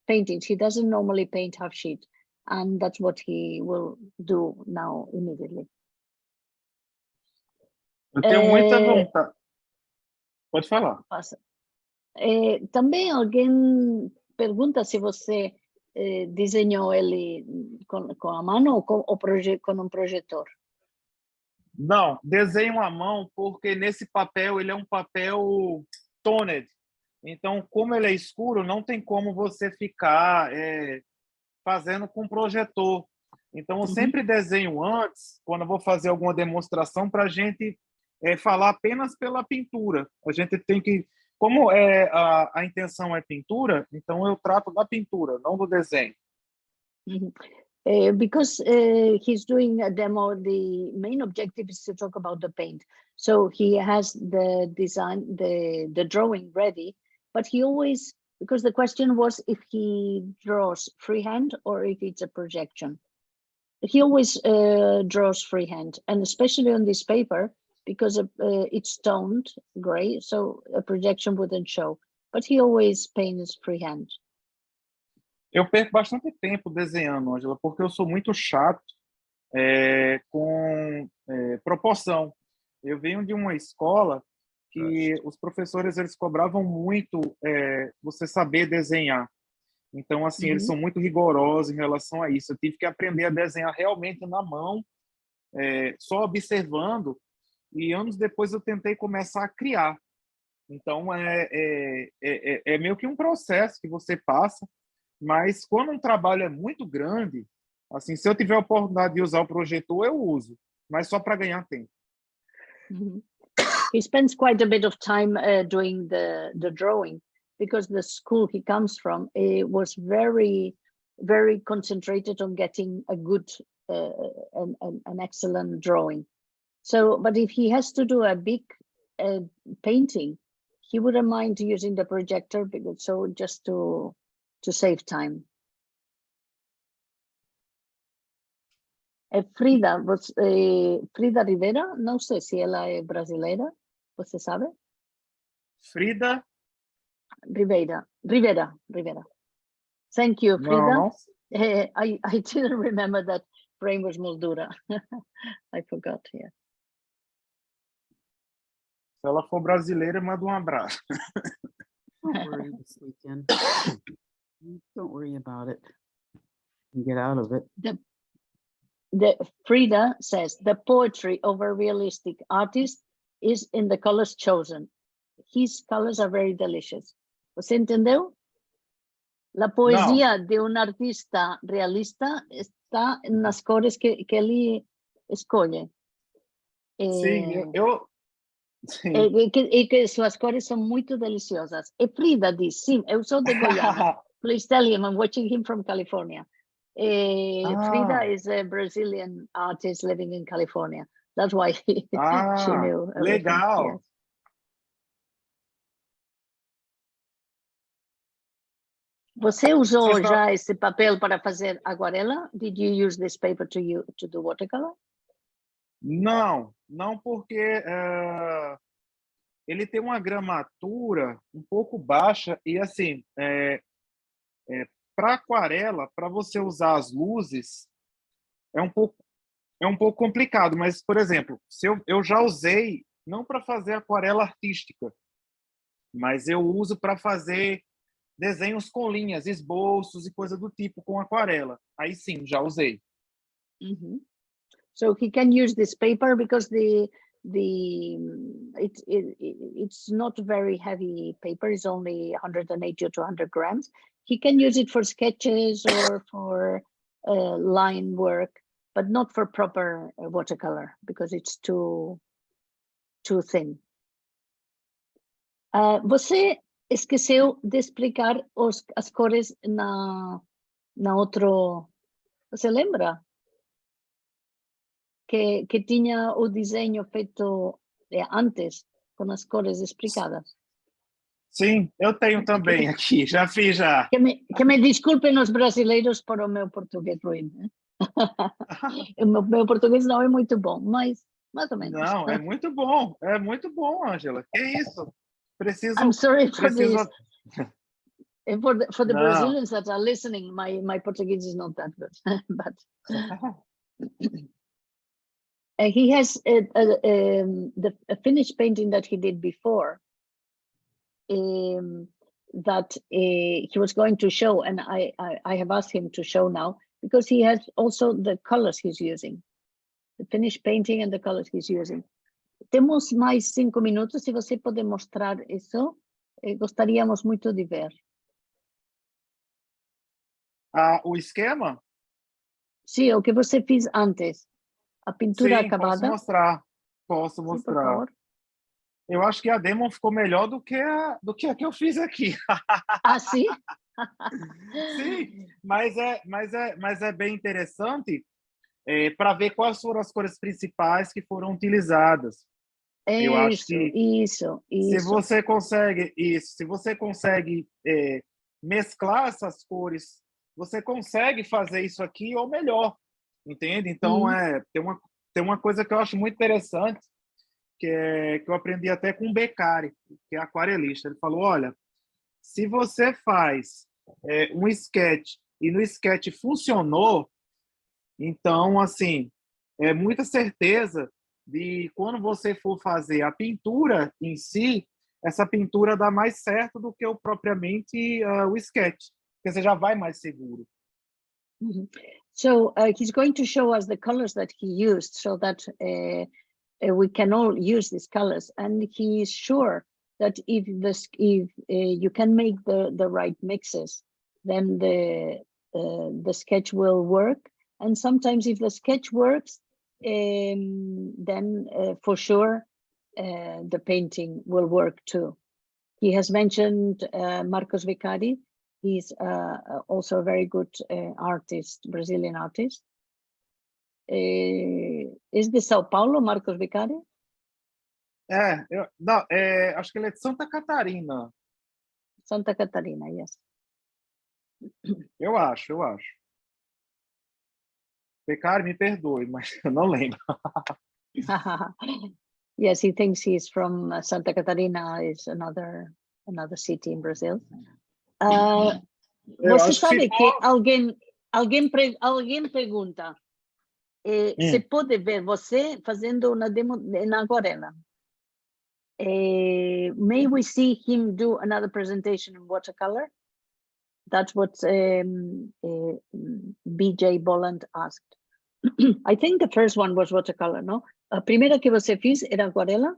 paintings, he doesn't normally paint half sheet, and that's what he will do now immediately. Eu tenho muita vontade. Pode falar. Também alguém pergunta se você desenhou ele com a mão ou com um projetor. Não, desenho à mão porque nesse papel ele é um papel toned. Então, como ele é escuro, não tem como você ficar fazendo com projetor. Então, eu sempre desenho antes, quando eu vou fazer alguma demonstração, para a gente falar apenas pela pintura. A gente tem que... Como a intenção é pintura, então eu trato da pintura, não do desenho. Because he's doing a demo, the main objective is to talk about the paint. So he has the design, the drawing ready, but he always, because the question was if he draws freehand or if it's a projection. He always draws freehand, and especially on this paper, because it's toned gray, so a projection wouldn't show. But he always paints freehand. Eu perco bastante tempo desenhando, Ângela, porque eu sou muito chato com proporção. Eu venho de uma escola que os professores eles cobravam muito você saber desenhar. Então, assim, eles são muito rigorosos em relação a isso. Eu tive que aprender a desenhar realmente na mão, só observando, e anos depois eu tentei começar a criar. Então, é meio que um processo que você passa, mas quando um trabalho é muito grande, assim, se eu tiver a oportunidade de usar o projetor, eu uso, mas só para ganhar tempo. He spends quite a bit of time doing the drawing, because the school he comes from was very, very concentrated on getting a good, an excellent drawing. So, but if he has to do a big painting, he wouldn't mind using the projector, because so just to save time. Frida, Frida Rivera, não sei se ela é brasileira, você sabe? Frida? Rivera. Thank you, Frida. Não. I didn't remember that frame was Moldura. I forgot, yeah. Se ela for brasileira, manda abraço. Don't worry this weekend. Don't worry about it. You get out of it. The Frida says the poetry of a realistic artist is in the colors chosen. His colors are very delicious. ¿Você entendeu? La poesia de un artista realista está nas cores que ele escolhe. Sim, Sim. E que suas cores são muito deliciosas. E Frida diz, sim, eu sou de Goiânia. Please tell him I'm watching him from California. Frida is a Brazilian artist living in California. That's why she knew everything. Legal. Yes. Você usou já esse papel para fazer aguarela? Did you use this paper to do watercolor? Não porque ele tem uma gramatura um pouco baixa e assim, para aquarela, para você usar as luzes, é um pouco complicado, mas, por exemplo, se eu já usei, não para fazer aquarela artística, mas eu uso para fazer desenhos com linhas, esboços e coisa do tipo com aquarela. Aí sim, já usei. So he can use this paper because it's not very heavy paper. It's only 180 or 200 grams. He can use it for sketches or for line work, but not for proper watercolor because it's too thin. Você esqueceu de explicar as cores na outro. Você lembra? Que tinha o desenho feito antes, com as cores explicadas. Sim, eu tenho também aqui, já fiz já. Que me desculpem os brasileiros por o meu português ruim. O meu português não é muito bom, mas mais ou menos. Não, é muito bom, Ângela. Que isso? I'm sorry for this. For the Brazilians that are listening, my Portuguese is not that good, but he has a finished painting that he did before that he was going to show, and I have asked him to show now because he has also the colors he's using, the finished painting and the colors he's using. Temos mais 5 minutos, se você puder mostrar isso, Gostaríamos muito de ver. O esquema? Sim, o que você fez antes. A pintura Sim, acabada. Posso Sim, por mostrar. favor. Eu acho que a demo ficou melhor do que a que eu fiz aqui. Ah, sim? Sim, mas é bem interessante para ver quais foram as cores principais que foram utilizadas. Eu acho que Isso. se você consegue mesclar essas cores, você consegue fazer isso aqui ou melhor, entende? Então tem uma coisa que eu acho muito interessante que eu aprendi até com o Beccari, que é aquarelista. Ele falou: olha, se você faz um sketch e no sketch funcionou, então, assim, é muita certeza de quando você for fazer a pintura em si, essa pintura dá mais certo do que propriamente o sketch, porque você já vai mais seguro. So he's going to show us the colors that he used so that we can all use these colors. And he is sure that if you can make the right mixes, then the sketch will work. And sometimes if the sketch works, then for sure the painting will work too. He has mentioned Marcos Vicari. He's also a very good artist, Brazilian artist. Is de São Paulo, Marcos Vicari? Acho que ele é de Santa Catarina. Santa Catarina, yes. Eu acho. Beccari, me perdoe, mas eu não lembro. Yes, he thinks he's from Santa Catarina, is another city in Brazil. Você sabe que alguém pergunta, você pode ver você fazendo uma demo na aquarela. May we see him do another presentation in watercolor? That's what BJ Bolland asked. I think the first one was watercolor, no? A primeira que você fez era aquarela?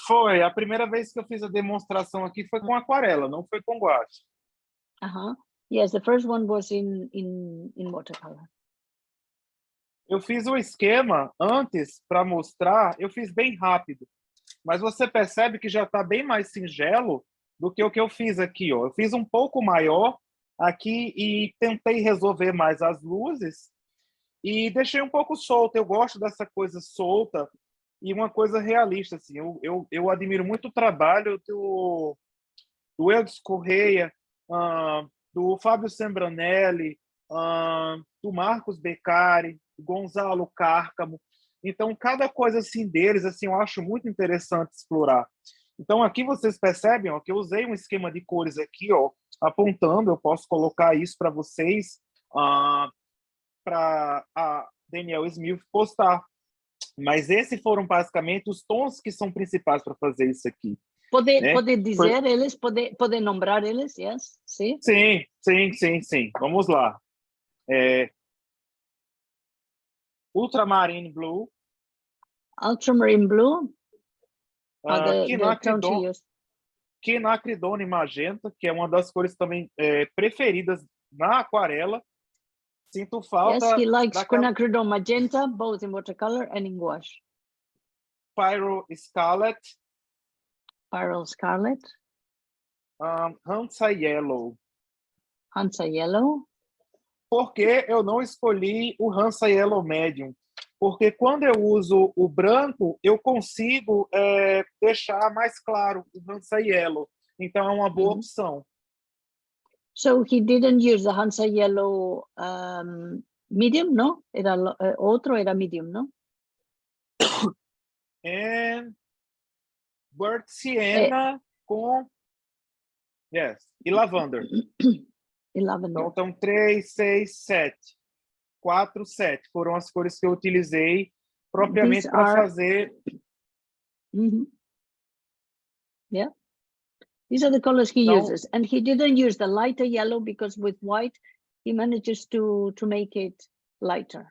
Foi, a primeira vez que eu fiz a demonstração aqui foi com aquarela, não foi com guache. Yes, the first one was in watercolor. Eu fiz o esquema antes para mostrar, eu fiz bem rápido, mas você percebe que já está bem mais singelo do que o que eu fiz aqui, ó. Eu fiz um pouco maior aqui e tentei resolver mais as luzes e deixei um pouco solto. Eu gosto dessa coisa solta e uma coisa realista, assim. Eu admiro muito o trabalho do Eudes Correia, do Fábio Sembranelli, do Marcos Beccari, do Gonzalo Cárcamo. Então, cada coisa assim deles, assim, eu acho muito interessante explorar. Então, aqui vocês percebem, ó, que eu usei um esquema de cores aqui, ó, apontando. Eu posso colocar isso para vocês, para a Daniel Smith postar. Mas esses foram basicamente os tons que são principais para fazer isso aqui. Pode dizer eles, pode nombrar eles, yes? Sim? Sim. Vamos lá. Ultramarine Blue. Ultramarine Blue. The tone to use. Quinacridone Magenta, que é uma das cores também preferidas na aquarela. Sinto falta... Yes, he likes quinacridone magenta, both in watercolor and in gouache. Pyro Scarlet. Pyro Scarlet. Hansa Yellow. Hansa Yellow. Por que eu não escolhi o Hansa Yellow Medium? Porque quando eu uso o branco, eu consigo deixar mais claro o Hansa Yellow. Então, é uma boa opção. So he didn't use the Hansa Yellow medium, no? Era outro era medium, no? Bird Sienna com... Yes, e Lavender. E Lavender. Então, 3, 6, 7. 4, 7 foram as cores que eu utilizei propriamente para fazer. Yeah, these are the colors he uses, and he didn't use the lighter yellow because with white he manages to make it lighter.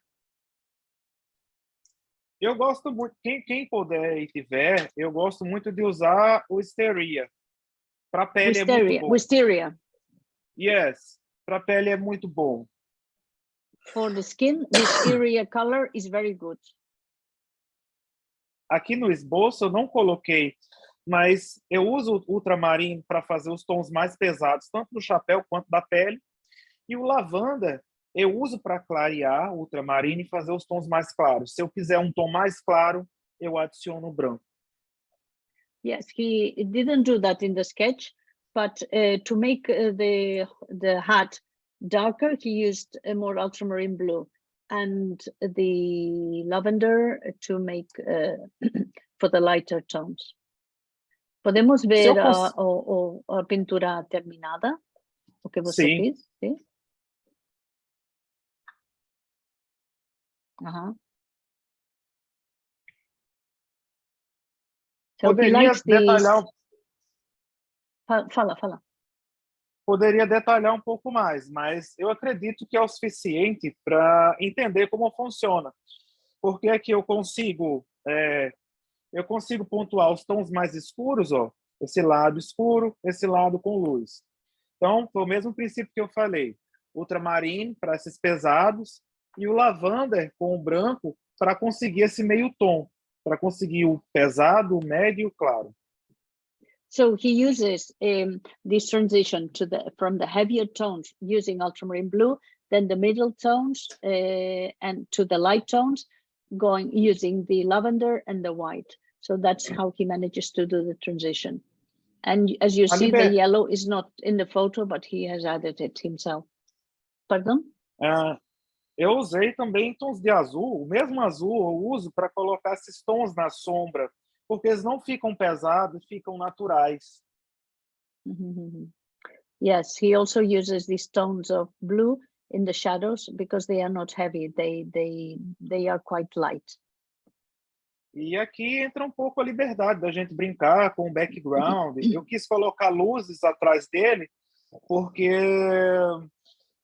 Eu gosto muito, quem puder e tiver, eu gosto muito de usar o Steria. Para a pele é muito Wisteria, bom. wisteria. Yes, para a pele é muito bom. For the skin, wisteria color is very good. Aqui no esboço eu não coloquei, mas eu uso o ultramarino para fazer os tons mais pesados, tanto do chapéu quanto da pele. E o lavanda eu uso para clarear o ultramarino e fazer os tons mais claros. Se eu quiser um tom mais claro, eu adiciono o branco. Yes, he didn't do that in the sketch, but to make the hat darker, he used a more ultramarine blue and the lavender to make for the lighter tones. Podemos ver a pintura terminada, o que você Sim. fez? Sim. So he Poderia likes these. detalhar, Fala. poderia detalhar um pouco mais, mas eu acredito que é o suficiente para entender como funciona. Porque aqui eu consigo pontuar os tons mais escuros, ó, esse lado escuro, esse lado com luz. Então, foi o mesmo princípio que eu falei. Ultramarino para esses pesados e o lavanda com o branco para conseguir esse meio tom, para conseguir o pesado, o médio e o claro. So he uses this transition from the heavier tones using ultramarine blue, then the middle tones and to the light tones using the lavender and the white. So that's how he manages to do the transition. And as you see, the yellow is not in the photo, but he has added it himself. Pardon? Eu usei também tons de azul, o mesmo azul eu uso para colocar esses tons na sombra, porque eles não ficam pesados, ficam naturais. Yes, he also uses these tones of blue in the shadows because they are not heavy, they are quite light. E aqui entra um pouco a liberdade da gente brincar com o background. Eu quis colocar luzes atrás dele, porque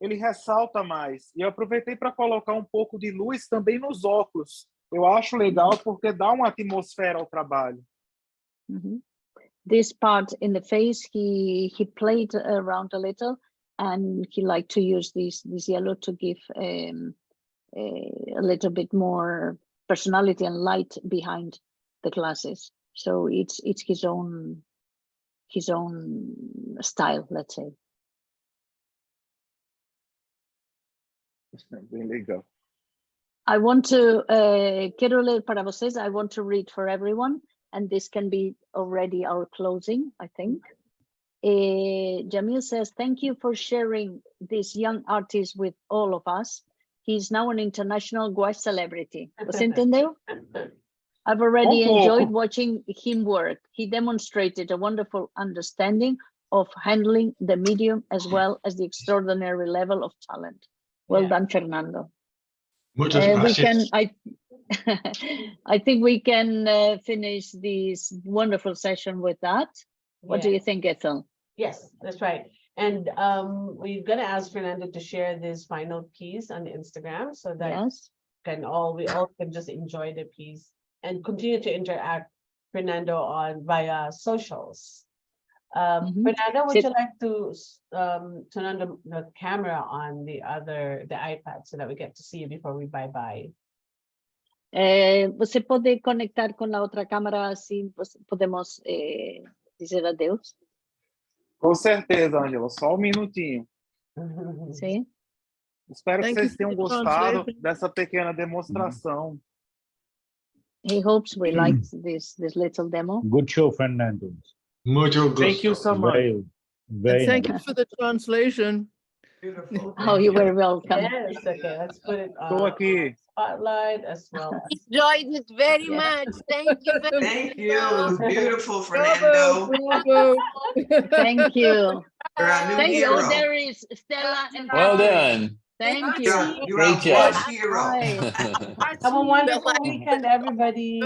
ele ressalta mais. E eu aproveitei para colocar um pouco de luz também nos óculos. Eu acho legal porque dá uma atmosfera ao trabalho. This part in the face, he played around a little, and he liked to use this yellow to give a little bit more personality and light behind the glasses. So it's his own style, let's say. Bem legal. I want to quero ler para vocês. I want to read for everyone, and this can be already our closing, I think. Jamil says, thank you for sharing this young artist with all of us. He's now an international gouache celebrity. Você entendeu? I've already enjoyed watching him work. He demonstrated a wonderful understanding of handling the medium as well as the extraordinary level of talent. Well done, Fernando. Muchas gracias. I think we can finish this wonderful session with that. What do you think, Ethel? Yes, that's right. And we're gonna ask Fernando to share this final piece on Instagram so that we all can just enjoy the piece and continue to interact Fernando via socials. Fernando, would you like to turn on the camera on the iPad so that we get to see you before we bye-bye? Você pode conectar com a outra câmera, assim podemos dizer adeus? Com certeza, Ângela. Só um minutinho. Sim. Espero que vocês tenham gostado dessa pequena demonstração. He hopes we liked this little demo. Good show, Fernando. Mucho gusto. Thank you so much. And thank you for the translation. Beautiful. Oh, you're very welcome. Yes, okay, let's put it Estou on aqui. spotlight as well. Enjoyed it very much. Thank you. Thank you. It was beautiful, Fernando. Bravo. Thank you. You're our new Thank hero. you. There is Stella and Well Catherine. done. Thank You're, you. you're Great our job. voice hero. Bye. Have a wonderful weekend, everybody.